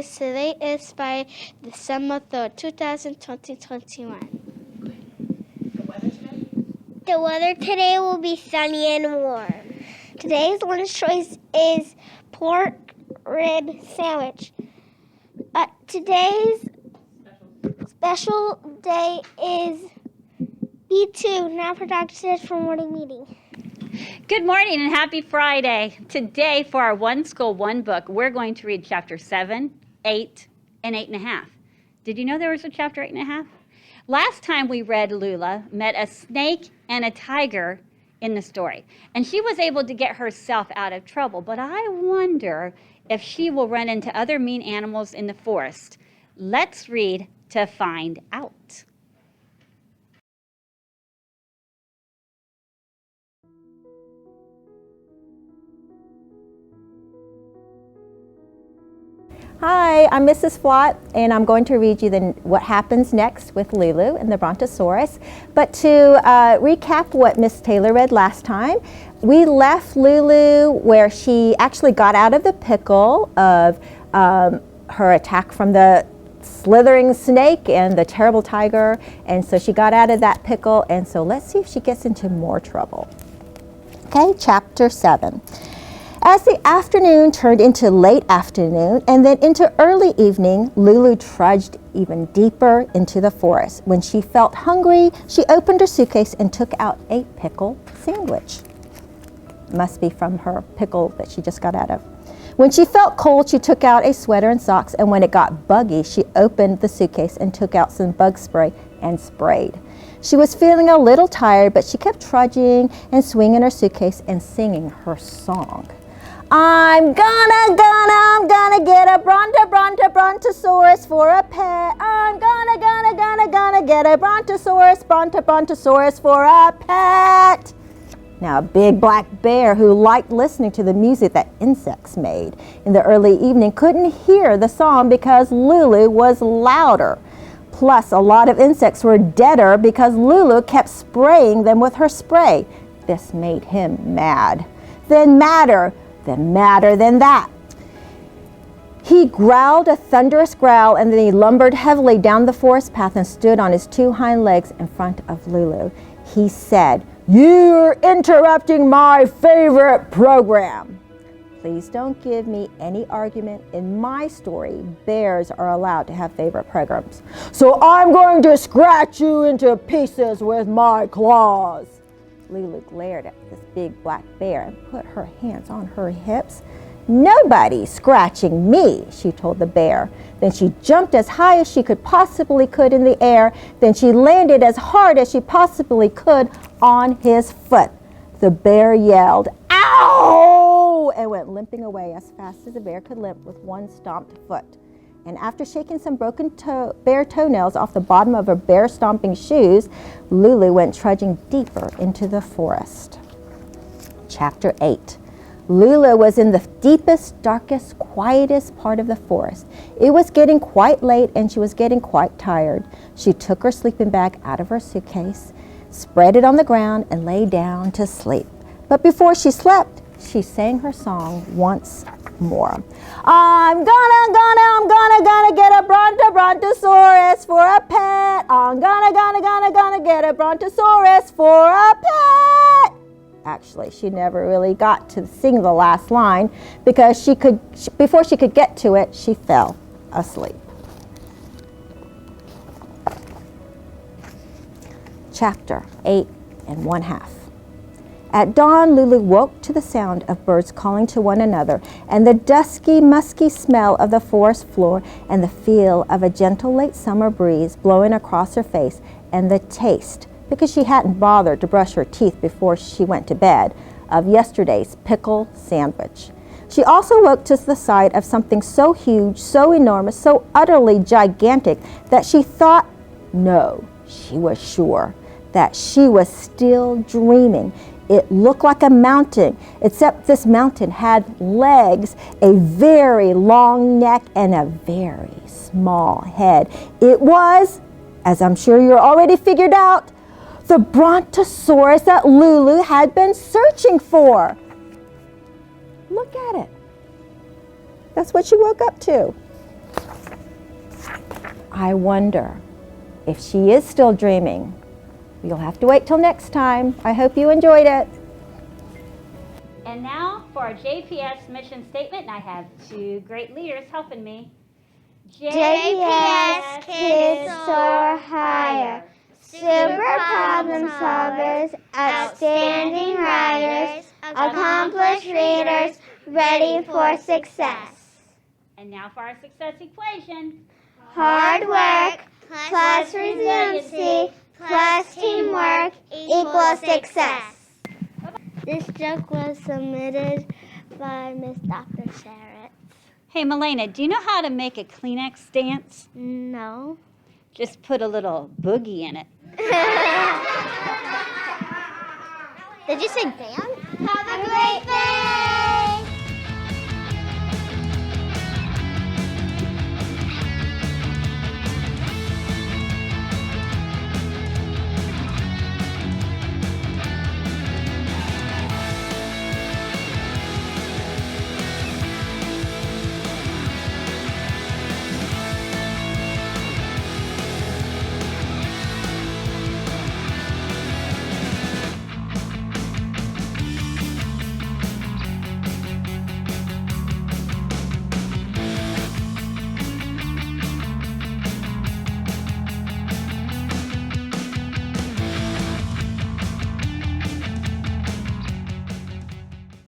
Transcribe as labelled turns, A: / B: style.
A: Choice. Today is by December 3rd, 2021.
B: The weather today?
C: The weather today will be sunny and warm. Today's lunch choice is pork rib sandwich. Today's special day is B2, now productive for morning meeting.
D: Good morning and happy Friday. Today for our One School, One Book, we're going to read chapter 7, 8, and 8.5. Did you know there was a chapter 8.5? Last time we read, Lulu met a snake and a tiger in the story, and she was able to get herself out of trouble, but I wonder if she will run into other mean animals in the forest. Let's read to find out.
E: Hi, I'm Mrs. Flott, and I'm going to read you what happens next with Lulu and the Brontosaurus. But to recap what Miss Taylor read last time, we left Lulu where she actually got out of the pickle of her attack from the slithering snake and the terrible tiger, and so she got out of that pickle, and so let's see if she gets into more trouble. Okay, chapter 7. As the afternoon turned into late afternoon and then into early evening, Lulu trudged even deeper into the forest. When she felt hungry, she opened her suitcase and took out a pickle sandwich. Must be from her pickle that she just got out of. When she felt cold, she took out a sweater and socks, and when it got buggy, she opened the suitcase and took out some bug spray and sprayed. She was feeling a little tired, but she kept trudging and swinging her suitcase and singing her song. I'm gonna get a Brontosaurus for a pet. I'm gonna get a Brontosaurus for a pet. Now, a big black bear who liked listening to the music that insects made in the early evening couldn't hear the song because Lulu was louder. Plus, a lot of insects were deader because Lulu kept spraying them with her spray. This made him mad. Then madder than that. He growled a thunderous growl, and then he lumbered heavily down the forest path and stood on his two hind legs in front of Lulu. He said, "You're interrupting my favorite program." Please don't give me any argument. In my story, bears are allowed to have favorite programs. So I'm going to scratch you into pieces with my claws. Lulu glared at this big black bear and put her hands on her hips. "Nobody's scratching me," she told the bear. Then she jumped as high as she possibly could in the air. Then she landed as hard as she possibly could on his foot. The bear yelled, "Ow!" and went limping away as fast as a bear could limp with one stomped foot. And after shaking some broken bear toenails off the bottom of her bear stomping shoes, Lulu went trudging deeper into the forest. Chapter 8. Lulu was in the deepest, darkest, quietest part of the forest. It was getting quite late and she was getting quite tired. She took her sleeping bag out of her suitcase, spread it on the ground, and lay down to sleep. But before she slept, she sang her song once more. I'm gonna get a Brontosaurus for a pet. I'm gonna get a Brontosaurus for a pet. Actually, she never really got to sing the last line because before she could get to it, she fell asleep. Chapter 8 and 1/2. At dawn, Lulu woke to the sound of birds calling to one another and the dusky, musky smell of the forest floor and the feel of a gentle late summer breeze blowing across her face and the taste, because she hadn't bothered to brush her teeth before she went to bed, of yesterday's pickle sandwich. She also woke to the sight of something so huge, so enormous, so utterly gigantic that she thought, no, she was sure, that she was still dreaming. It looked like a mountain, except this mountain had legs, a very long neck, and a very small head. It was, as I'm sure you're already figured out, the Brontosaurus that Lulu had been searching for. Look at it. That's what she woke up to. I wonder if she is still dreaming. You'll have to wait till next time. I hope you enjoyed it.
D: And now for our JPS mission statement, and I have two great leaders helping me.
C: JPS kids soar higher. Super problem solvers, outstanding writers, accomplished readers, ready for success.
D: And now for our success equation.
C: Hard work plus resiliency plus teamwork equals success. This joke was submitted by Miss Dr. Sharrett.
D: Hey, Milena, do you know how to make a Kleenex dance?
C: No.
D: Just put a little boogie in it.
C: Did you say dance? Have a great day!